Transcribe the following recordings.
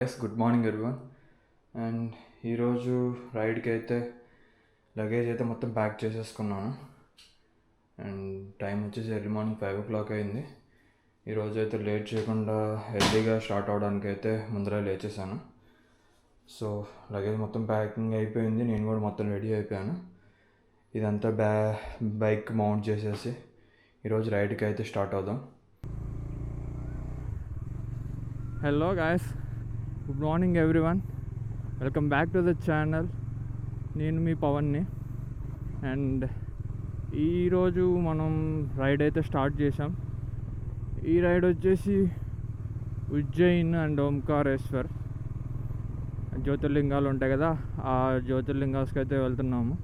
Good morning everyone. And ఈరోజు రైడ్కి అయితే luggage అయితే మొత్తం ప్యాక్ చేసేసుకున్నాను. అండ్ టైం వచ్చేసి ఎర్లీ మార్నింగ్ 5 o'clock అయింది. ఈరోజు అయితే లేట్ చేయకుండా ఎర్లీగా స్టార్ట్ అవడానికి అయితే ముందర లేచేసాను. సో లగేజ్ మొత్తం ప్యాకింగ్ అయిపోయింది, నేను కూడా మొత్తం రెడీ అయిపోయాను. ఇదంతా బైక్ మౌంట్ చేసేసి ఈరోజు రైడ్కి అయితే స్టార్ట్ అవుదాం. Hello guys, good morning everyone, welcome back to the channel. నేను మీ పవన్ని. అండ్ ఈరోజు మనం రైడ్ అయితే స్టార్ట్ చేసాం. ఈ రైడ్ వచ్చేసి ఉజ్జయిన్ అండ్ ఓంకారేశ్వర్ జ్యోతిర్లింగాలు ఉంటాయి కదా, ఆ జ్యోతిర్లింగాస్కి అయితే వెళ్తున్నాము.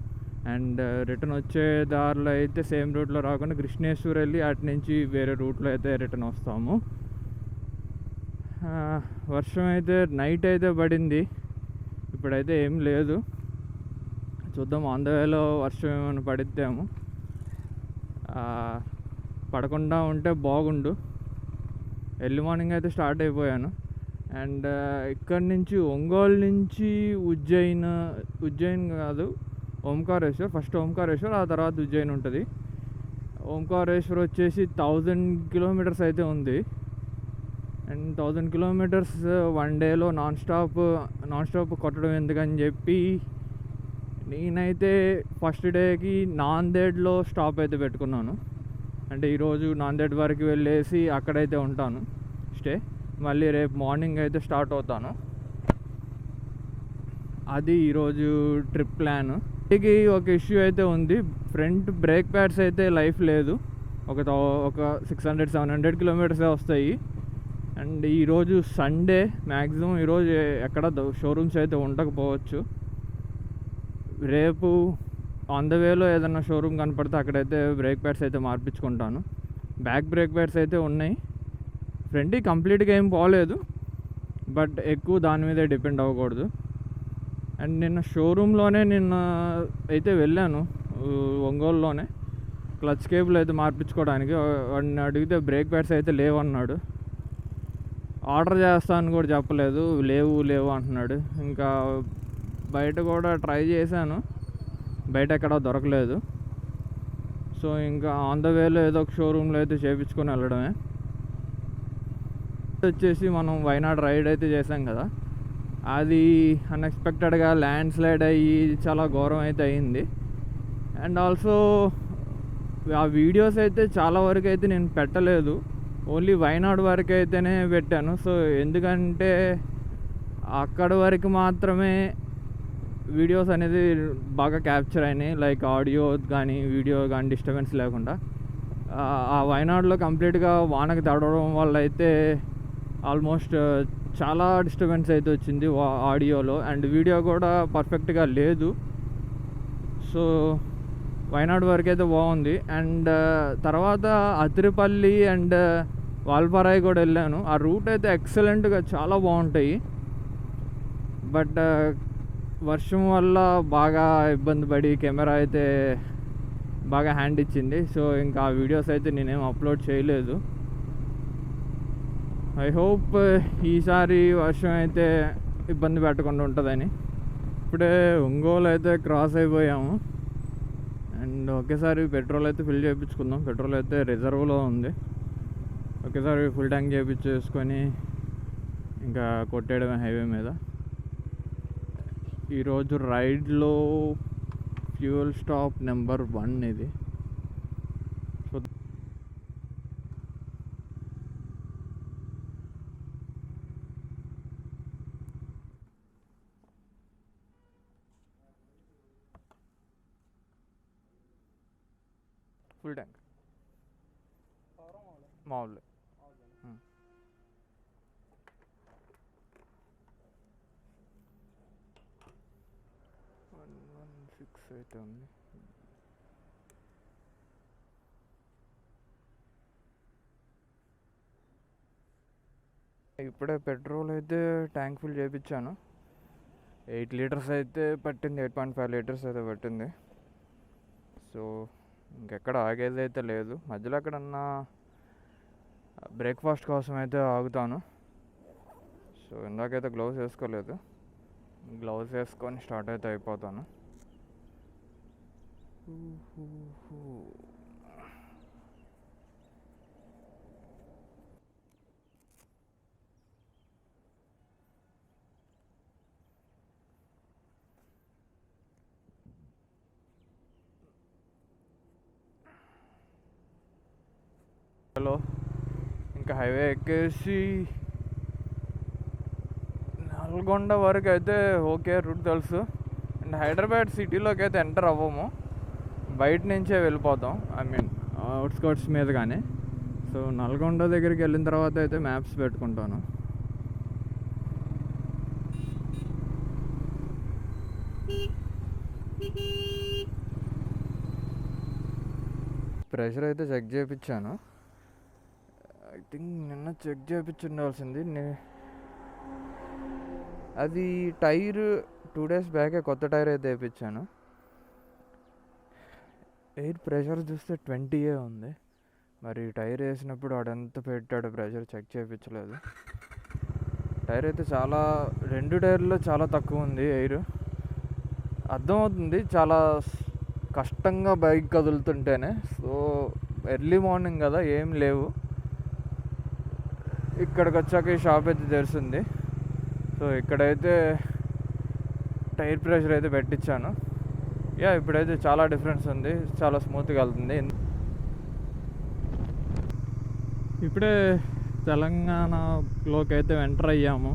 అండ్ రిటర్న్ వచ్చే దారిలో అయితే సేమ్ రూట్లో రాకుండా కృష్ణేశ్వర్ వెళ్ళి అటు నుంచి వేరే రూట్లో అయితే రిటర్న్ వస్తాము. వర్షం అయితే నైట్ అయితే పడింది, ఇప్పుడైతే ఏం లేదు. చూద్దాం ఆన్ ద వేలో వర్షం ఏమైనా పడిద్దాము. పడకుండా ఉంటే బాగుండు. ఎర్లీ మార్నింగ్ అయితే స్టార్ట్ అయిపోయాను. అండ్ ఇక్కడి నుంచి ఒంగోలు నుంచి ఉజ్జయిన్ కాదు, ఓంకారేశ్వర్. ఫస్ట్ ఓంకారేశ్వర్, ఆ తర్వాత ఉజ్జయిన్ ఉంటుంది. ఓంకారేశ్వర్ వచ్చేసి 1000 kilometers అయితే ఉంది. అండ్ 1000 kilometers వన్ డేలో నాన్ స్టాప్ కొట్టడం ఎందుకని చెప్పి నేనైతే ఫస్ట్ డేకి నాందేడ్లో స్టాప్ అయితే పెట్టుకున్నాను. అంటే ఈరోజు నాందేడ్ వరకు వెళ్ళేసి అక్కడైతే ఉంటాను స్టే. మళ్ళీ రేపు మార్నింగ్ అయితే స్టార్ట్ అవుతాను. అది ఈరోజు ట్రిప్ ప్లాన్. ఇది ఒక ఇష్యూ అయితే ఉంది, ఫ్రంట్ బ్రేక్ ప్యాడ్స్ అయితే లైఫ్ లేదు. ఒక 600-700 kilometers వస్తాయి. అండ్ ఈరోజు సండే, మ్యాక్సిమం ఈరోజు ఎక్కడ షోరూమ్స్ అయితే ఉండకపోవచ్చు. రేపు ఆన్ ద వేలో ఏదైనా షోరూమ్ కనపడితే అక్కడైతే బ్రేక్ ప్యాడ్స్ అయితే మార్పించుకుంటాను. బ్యాక్ బ్రేక్ ప్యాడ్స్ అయితే ఉన్నాయి, ఫ్రంట్ కంప్లీట్గా ఏం పోలేదు, బట్ ఎక్కువ దాని మీదే డిపెండ్ అవ్వకూడదు. అండ్ నిన్న షోరూంలోనే అయితే వెళ్ళాను, ఒంగోలులోనే. క్లచ్ కేబుల్ అయితే మార్పించుకోవడానికి వాడిని అడిగితే బ్రేక్ ప్యాడ్స్ అయితే లేవన్నాడు. ఆర్డర్ చేస్తాను కూడా చెప్పలేదు, లేవు అంటున్నాడు. ఇంకా బయట కూడా ట్రై చేశాను, బయట ఎక్కడ దొరకలేదు. సో ఇంకా ఆన్ ద వేలో ఏదో ఒక షోరూంలో అయితే చేయించుకొని వెళ్ళడమే. వచ్చేసి మనం వైనాడ్ రైడ్ అయితే చేసాం కదా, అది అన్ఎక్స్పెక్టెడ్గా ల్యాండ్ స్లైడ్ అయ్యి చాలా ఘోరం అయితే అయింది. అండ్ ఆల్సో ఆ వీడియోస్ అయితే చాలా వరకు అయితే నేను పెట్టలేదు, ఓన్లీ వైనాడ్ వరకు అయితేనే పెట్టాను. సో ఎందుకంటే అక్కడి వరకు మాత్రమే వీడియోస్ అనేది బాగా క్యాప్చర్ అయినాయి, లైక్ ఆడియో కానీ వీడియో కానీ డిస్టర్బెన్స్ లేకుండా. ఆ వైనాడ్లో కంప్లీట్గా వానకి తడవడం వల్ల అయితే ఆల్మోస్ట్ చాలా డిస్టర్బెన్స్ అయితే వచ్చింది ఆడియోలో. అండ్ వీడియో కూడా పర్ఫెక్ట్గా లేదు. సో వైనాడ్ వరకు అయితే బాగుంది. అండ్ తర్వాత అతిరిపల్లి అండ్ వాల్పారాయి కూడా వెళ్ళాను. ఆ రూట్ అయితే ఎక్సలెంట్గా చాలా బాగుంటాయి, బట్ వర్షం వల్ల బాగా ఇబ్బంది పడి కెమెరా అయితే బాగా హ్యాండ్ ఇచ్చింది. సో ఇంకా ఆ వీడియోస్ అయితే నేనేం అప్లోడ్ చేయలేదు. ఐ హోప్ ఈసారి వర్షం అయితే ఇబ్బంది పెట్టకుండా ఉంటుందని. ఇప్పుడే ఒంగోలు అయితే క్రాస్ అయిపోయాము. అండ్ ఒకేసారి పెట్రోల్ అయితే ఫిల్ చేయించుకుందాం. పెట్రోల్ అయితే రిజర్వ్లో ఉంది, ఒకేసారి ఫుల్ ట్యాంక్ చేయించేసుకొని ఇంకా కొట్టేయడమే హైవే మీద. ఈరోజు రైడ్లో ఫ్యూయల్ స్టాప్ నెంబర్ 1 ఇది. సో ఫుల్ ట్యాంక్ మామూలు 116 అయితే ఉంది. ఇప్పుడే పెట్రోల్ అయితే ట్యాంక్ ఫుల్ చేయించాను. 8 liters అయితే పట్టింది, 8.5 liters అయితే పట్టింది. సో ఇంకెక్కడ ఆగేది అయితే లేదు. మధ్యలో ఎక్కడన్నా బ్రేక్ఫాస్ట్ కోసం అయితే ఆగుతాను. సో ఇందాకైతే గ్లౌస్ వేసుకోలేదు, గ్లౌస్ వేసుకొని స్టార్ట్ అయితే అయిపోతాను. హలో, ఇంకా హైవే ఎక్కేసి నల్గొండ వరకు అయితే ఓకే రూట్ తెలుసు. అండ్ హైదరాబాద్ సిటీలోకి అయితే ఎంటర్ అవ్వము, బయట నుంచే వెళ్ళిపోతాం, ఐ మీన్ అవుట్స్కర్ట్స్ మీద. కానీ సో నల్గొండ దగ్గరికి వెళ్ళిన తర్వాత అయితే మ్యాప్స్ పెట్టుకుంటాను. ప్రెషర్ అయితే చెక్ చేయించాను, ఐ థింక్ నిన్న చెక్ చేయించుండాల్సింది. అది టైర్ 2 days బ్యాకే కొత్త టైర్ అయితే వేయించాను. ఎయిర్ ప్రెషర్ చూస్తే 20 ఉంది. మరి టైర్ వేసినప్పుడు వాడెంత పెట్టాడు ప్రెషర్ చెక్ చేయించలేదు. టైర్ అయితే చాలా, 2 టైర్లో చాలా తక్కువ ఉంది ఎయిర్. అర్థమవుతుంది చాలా కష్టంగా బైక్ కదులుతుంటేనే. సో ఎర్లీ మార్నింగ్ కదా, ఏం లేవు. ఇక్కడికి వచ్చాక ఈ షాప్ అయితే తెరిచింది. సో ఇక్కడైతే టైర్ ప్రెషర్ అయితే పెట్టించాను. ఇప్పుడైతే చాలా డిఫరెన్స్ ఉంది, చాలా స్మూత్గా వెళ్తుంది. ఇప్పుడే తెలంగాణలోకి అయితే ఎంటర్ అయ్యాము.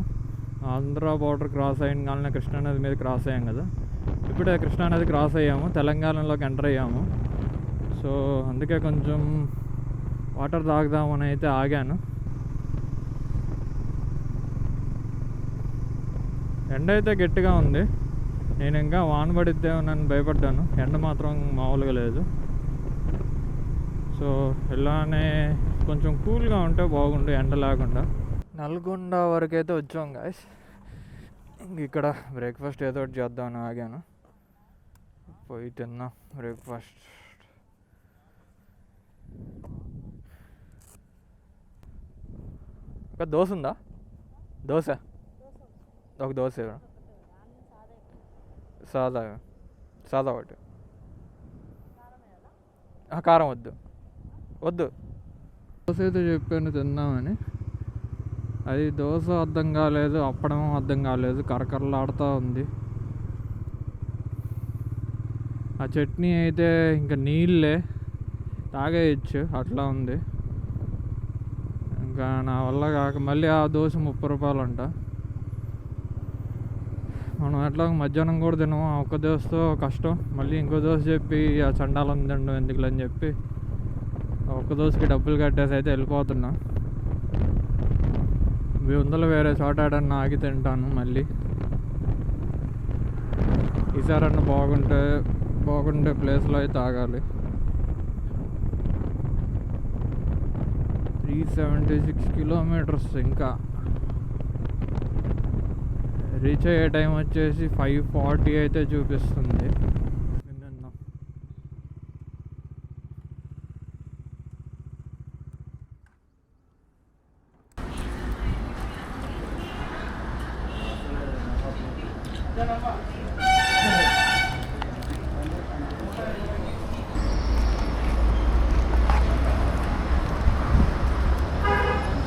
ఆంధ్ర బార్డర్ క్రాస్ అయిన కానీ కృష్ణానది మీద క్రాస్ అయ్యాం కదా, ఇప్పుడే కృష్ణానది క్రాస్ అయ్యాము, తెలంగాణలోకి ఎంటర్ అయ్యాము. సో అందుకే కొంచెం వాటర్ తాగుదామని అయితే ఆగాను. ఎండ అయితే గట్టిగా ఉంది, నేను ఇంకా వాన పడిద్దేమో నన్ను భయపడ్డాను. ఎండ మాత్రం మామూలుగా లేదు. సో ఇలానే కొంచెం కూల్గా ఉంటే బాగుండు, ఎండ లేకుండా. నల్గొండ వరకు అయితే వచ్చాం గాయస్. ఇక్కడ బ్రేక్ఫాస్ట్ ఏదో ఒకటి చేద్దామని ఆగాను, పోయి తిన్నాం బ్రేక్ఫాస్ట్. ఒక దోశ ఉందా? దోశ ఒక దోశ సాదా సాదా ఒకటి, కారం వద్దు వద్దు. దోశ అయితే చెప్పాను తిన్నామని, అది దోశ అర్థం కాలేదు, అప్పడం అర్థం కాలేదు, కరకరలాడుతూ ఉంది. ఆ చట్నీ అయితే ఇంకా నీళ్ళే తాగేయచ్చు, అట్లా ఉంది. ఇంకా నా వల్ల కాక మళ్ళీ ఆ దోశ 30 రూపాయలు అంట. మనం ఎట్లా మధ్యాహ్నం కూడా తినము, ఆ ఒక్క దోశతో కష్టం. మళ్ళీ ఇంకో దోశ చెప్పి ఆ చండాలం తినడం ఎందుకులని అని చెప్పి ఒక్క దోశకి డబ్బులు కట్టేసి అయితే వెళ్ళిపోతున్నా. 100 వేరే చోట ఆడన్నా ఆగి తింటాను మళ్ళీ. ఈసారన్నా బాగుండే ప్లేస్లో అయితే ఆగాలి. 376 kilometers. ఇంకా రీచ్ అయ్యే టైం వచ్చేసి 5:40 అయితే చూపిస్తుంది.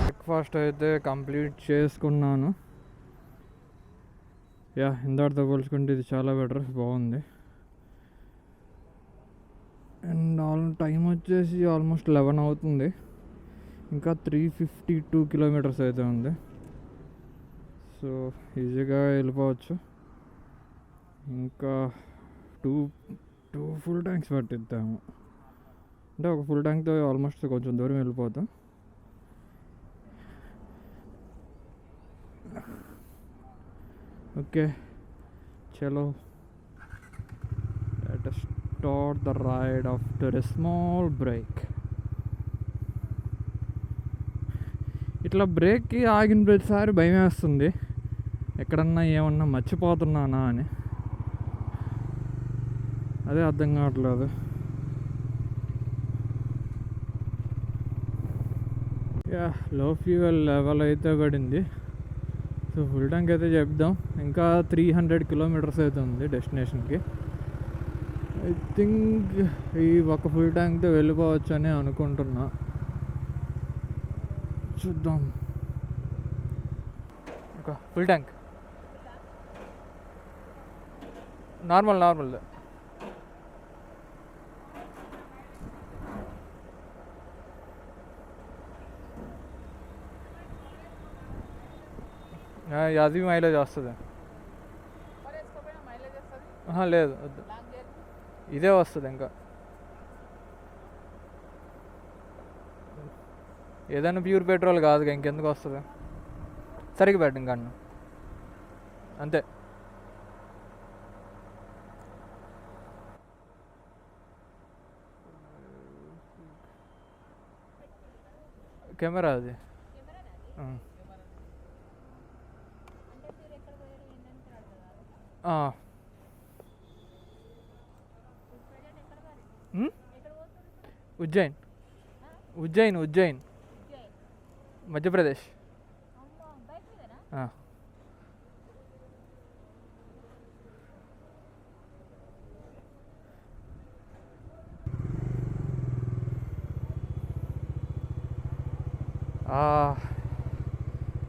బ్రేక్ఫాస్ట్ అయితే కంప్లీట్ చేసుకున్నాను. ఇందాటితో పోల్చుకుంటే ఇది చాలా బెటర్, బాగుంది. అండ్ టైం వచ్చేసి ఆల్మోస్ట్ 11 అవుతుంది. ఇంకా 352 kilometers అయితే ఉంది. సో ఈజీగా వెళ్ళిపోవచ్చు. ఇంకా టూ ఫుల్ ట్యాంక్స్ పట్టిద్దాము, అంటే ఒక ఫుల్ ట్యాంక్తో ఆల్మోస్ట్ కొంచెం దూరం వెళ్ళిపోతాం. ఓకే చలో, let us start the ride after a small break. ఇట్లా బ్రేక్కి ఆగిన ప్రతిసారి భయం వేస్తుంది, ఎక్కడన్నా ఏమన్నా మర్చిపోతున్నానా అని. అదే అర్థం కావట్లేదు. లో ఫ్యూయల్ లెవెల్ అయితే పడింది. సో ఫుల్ ట్యాంక్ అయితే చెప్దాం. ఇంకా 300 కిలోమీటర్స్ అయితే ఉంది డెస్టినేషన్కి. ఐ థింక్ ఈ ఒక ఫుల్ ట్యాంక్తో వెళ్ళిపోవచ్చు అని అనుకుంటున్నా. చూద్దాం. ఒక ఫుల్ ట్యాంక్ నార్మల్ అది మైలేజ్ వస్తుంది. లేదు వద్దు, ఇదే వస్తుంది. ఇంకా ఏదైనా ప్యూర్ పెట్రోల్ కాదు, ఇంకెందుకు వస్తుంది. సరిగ్గా పెట్టు ఇంకా అంతే. కెమెరా అది ఉజ్జయిన్ మధ్యప్రదేశ్.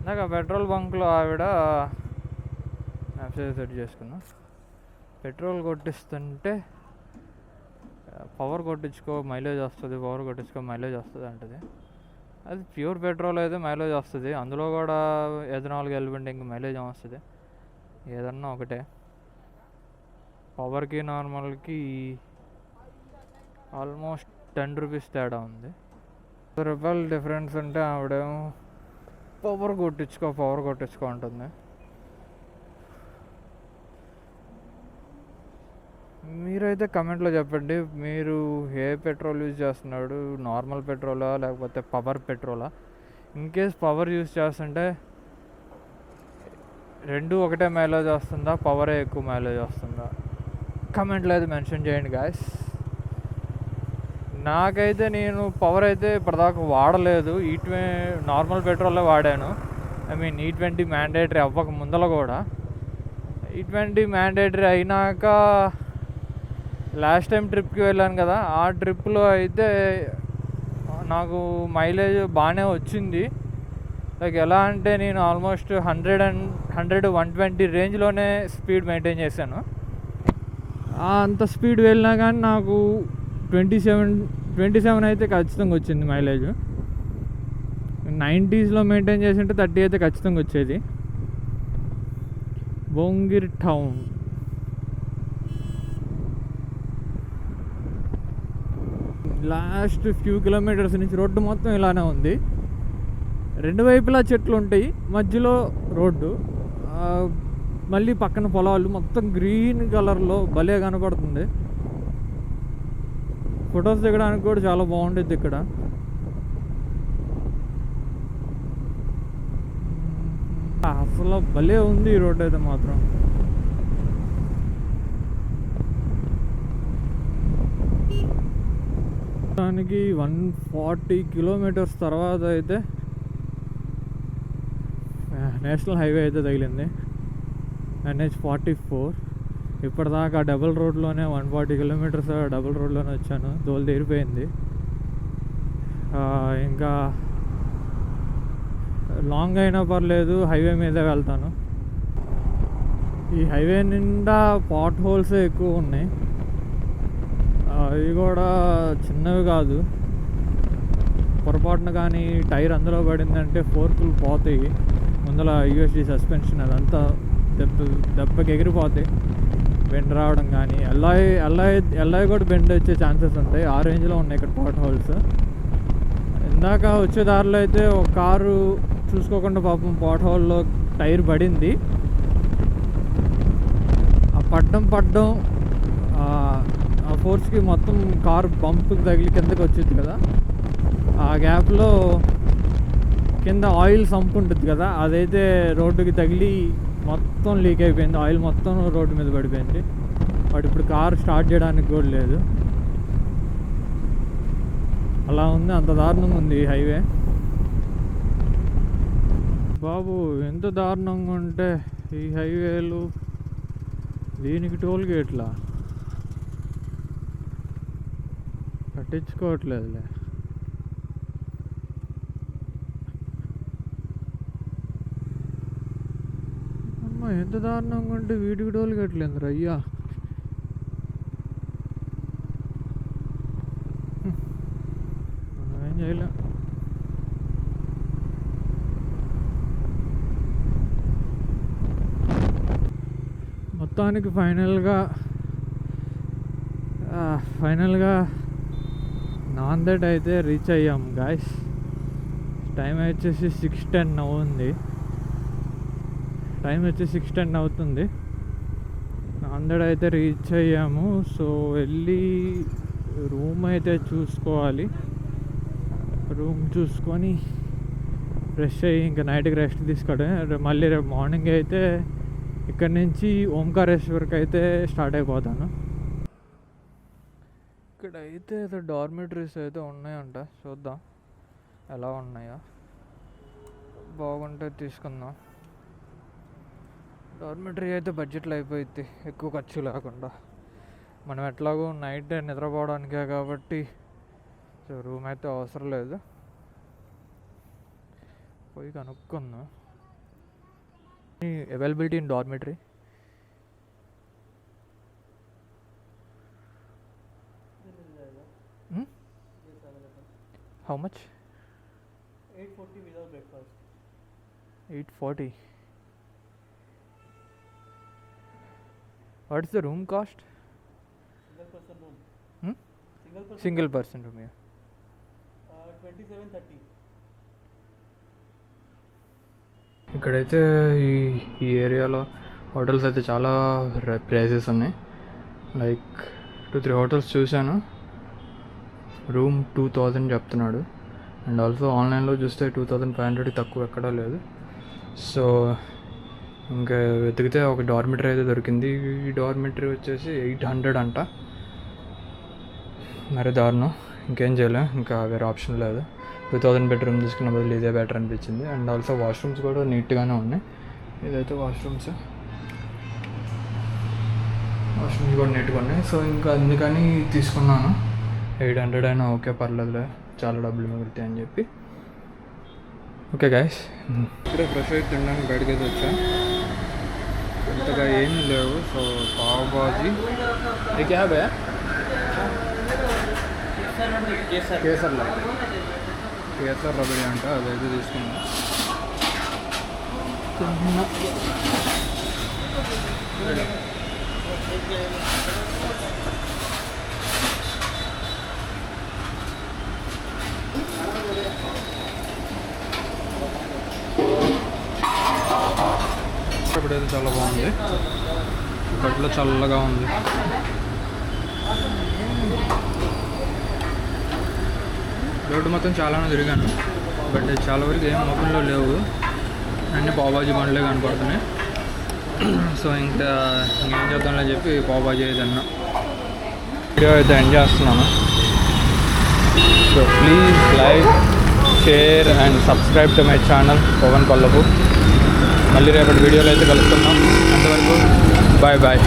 నాకు ఆ పెట్రోల్ బంక్లో ఆవిడ మ్యాప్స్ సెట్ చేసుకున్నా. పెట్రోల్ కొట్టిస్తుంటే పవర్ కొట్టించుకో మైలేజ్ వస్తుంది, పవర్ కొట్టించుకో మైలేజ్ వస్తుంది అంటది. అది ప్యూర్ పెట్రోల్ అయితే మైలేజ్ వస్తుంది, అందులో కూడా ఎథనాల్ కలిపింటే ఇంక మైలేజ్ ఏమొస్తుంది. ఏదన్నా ఒకటే. పవర్కి నార్మల్కి ఆల్మోస్ట్ 10 రూపీస్ తేడా ఉంది. 10 రూపాయలు డిఫరెన్స్ ఉంటే ఆవిడేమో పవర్ కొట్టించుకో ఉంటుంది. మీరైతే కమెంట్లో చెప్పండి, మీరు ఏ పెట్రోల్ యూజ్ చేస్తున్నాడు, నార్మల్ పెట్రోలా లేకపోతే పవర్ పెట్రోలా? ఇన్కేస్ పవర్ యూజ్ చేస్తుంటే రెండు ఒకటే మైలేజ్ వస్తుందా, పవరే ఎక్కువ మైలేజ్ వస్తుందా? కమెంట్లో అయితే మెన్షన్ చేయండి గాయస్. నాకైతే నేను పవర్ అయితే ఇప్పటిదాకా వాడలేదు. నార్మల్ పెట్రోలే వాడాను. ఐ మీన్ E20 మ్యాండేటరీ అవ్వక ముందర కూడా. E20 మ్యాండేటరీ అయినాక లాస్ట్ టైం ట్రిప్కి వెళ్ళాను కదా, ఆ ట్రిప్లో అయితే నాకు మైలేజ్ బాగానే వచ్చింది. లైక్ ఎలా అంటే నేను ఆల్మోస్ట్ 100-120 రేంజ్లోనే స్పీడ్ మెయింటైన్ చేశాను. అంత స్పీడ్ వెళ్ళినా కానీ నాకు 27 అయితే ఖచ్చితంగా వచ్చింది మైలేజ్. 90స్లో మెయింటైన్ చేసి ఉంటే 30 అయితే ఖచ్చితంగా వచ్చేది. Bhongir town. Last few kilometres నుంచి రోడ్డు మొత్తం ఇలానే ఉంది. రెండు వైపులా చెట్లు ఉంటాయి, మధ్యలో రోడ్డు, మళ్ళీ పక్కన పొలాలు, మొత్తం గ్రీన్ కలర్లో భలే కనపడుతుంది. ఫొటోస్ దిగడానికి కూడా చాలా బాగుంటుంది ఇక్కడ. అసలు భలే ఉంది ఈ రోడ్ అయితే మాత్రం. దానికి 140 కిలోమీటర్స్ తర్వాత అయితే నేషనల్ హైవే అయితే తగిలింది, NH-44. ఇప్పటిదాకా డబుల్ రోడ్లోనే 140 కిలోమీటర్స్ డబుల్ రోడ్లోనే వచ్చాను. దోలు తీరిపోయింది. ఇంకా లాంగ్ అయినా పర్లేదు, హైవే మీదే వెళ్తాను. ఈ హైవే నిండా పాట్ హోల్సే ఎక్కువ ఉన్నాయి. అవి కూడా చిన్నవి కాదు. పొరపాటున కానీ టైర్ అందులో పడిందంటే ఫోర్కులు పోతాయి. ముందర USD సస్పెన్షన్ అదంతా దెబ్బకి ఎగిరిపోతాయి. బెండ్ రావడం కానీ, ఎల్ఐ కూడా బెండ్ వచ్చే ఛాన్సెస్ ఉంటాయి. ఆ రేంజ్లో ఉన్నాయి ఇక్కడ పాట్ హోల్స్. ఇందాక వచ్చే దారిలో అయితే ఒక కారు చూసుకోకుండా పాపం పాట్ హోల్లో టైర్ పడింది. ఆ పడ్డం ఆ ఫోర్స్కి మొత్తం కారు బంప్కి తగిలి కిందకి వచ్చింది కదా. ఆ గ్యాప్లో కింద ఆయిల్ సంప్ ఉంటుంది కదా, అదైతే రోడ్డుకి తగిలి మొత్తం లీక్ అయిపోయింది. ఆయిల్ మొత్తం రోడ్డు మీద పడిపోయింది. బట్ ఇప్పుడు కారు స్టార్ట్ చేయడానికి కూడా లేదు. అలా ఉంది, అంత దారుణంగా ఉంది ఈ హైవే. బాబు ఎంత దారుణంగా ఉంటే ఈ హైవేలు, దీనికి టోల్ గేట్లా పట్టించుకోవట్లేదులే. అమ్మ ఎంత దారుణంగా ఉంటే వీటికి టోల్ గేట్లేదు అయ్యా. మనం ఏం చేయలేం. మొత్తానికి ఫైనల్గా నాందేడ్ అయితే రీచ్ అయ్యాం గాయస్. టైం వచ్చేసి 6:10 అవుతుంది. నాందేడ్ అయితే రీచ్ అయ్యాము. సో వెళ్ళి రూమ్ అయితే చూసుకోవాలి. రూమ్ చూసుకొని ఫ్రెష్ అయ్యి ఇంకా నైట్కి రెస్ట్ తీసుకోవడం. మళ్ళీ రేపు మార్నింగ్ అయితే ఇక్కడ నుంచి ఓంకారేశ్వర్కి అయితే స్టార్ట్ అయిపోతాను. ఇక్కడ అయితే ఏదో డార్మెటరీస్ అయితే ఉన్నాయంట, చూద్దాం ఎలా ఉన్నాయో. బాగుంటే తీసుకుందాం. డార్మెటరీ అయితే బడ్జెట్లో అయిపోయింది, ఎక్కువ ఖర్చు లేకుండా. మనం ఎట్లాగో నైట్ నిద్రపోవడానికే కాబట్టి సో రూమ్ అయితే అవసరం లేదు. పోయి కనుక్కుందాం availability in dormitory. How much? 840 without breakfast. 840. What is the room cost? Single person room. Single person room, yeah. 2730. ఇక్కడైతే ఈ ఏరియాలో హోటల్స్ అయితే చాలా ప్రైసెస్ ఉన్నాయి. లైక్ 2-3 హోటల్స్ చూశాను. రూమ్ 2000 చెప్తున్నాడు. అండ్ ఆల్సో ఆన్లైన్లో చూస్తే 2500 తక్కువ ఎక్కడా లేదు. సో ఇంకా వెతికితే ఒక డార్మెటరీ అయితే దొరికింది. ఈ డార్మెటరీ వచ్చేసి 800 అంట. మరి దారుణం, ఇంకేం చేయలేం, ఇంకా వేరే ఆప్షన్ లేదు. 2000 బెడ్రూమ్ తీసుకున్న బదులు ఇదే బెటర్ అనిపించింది. అండ్ ఆల్సో వాష్రూమ్స్ కూడా నీట్గానే ఉన్నాయి. ఇదైతే వాష్రూమ్స్ కూడా నీట్గా ఉన్నాయి. సో ఇంకా అందుకని తీసుకున్నాను. 800 అయినా ఓకే, పర్లేదులే, చాలా డబ్బులు మిగులుతాయి అని చెప్పి. ఓకే గైస్, ఇప్పుడే ఫ్రెష్ అయితే తినడానికి బయటకి అయితే వచ్చా. అంతగా ఏమీ లేవు. సో పావ్ బాజీ క్యాబే కేసర్ రబడి అంట, అదైతే తీసుకున్నాను. ఇప్పుడైతే చాలా బాగుంది, ఇప్పట్లో చల్లగా ఉంది. రోడ్డు మొత్తం చాలానే తిరిగాను, బట్ చాలా వరకు ఏం ఓపెన్లో లేవు, అన్నీ పావుబాజీ బండ్లే కనపడుతున్నాయి. సో ఇంకా ఇంకేం చేద్దామని చెప్పి పావుబాజీ అయితే అన్నా. వీడియో అయితే ఎంజాయ్ చేస్తున్నాను. So please like, share and subscribe to my channel Pavan Kollapu. మళ్ళీ రేపటి వీడియోలో అయితే కలుసుకుందాం. అంతవరకు బాయ్ బాయ్.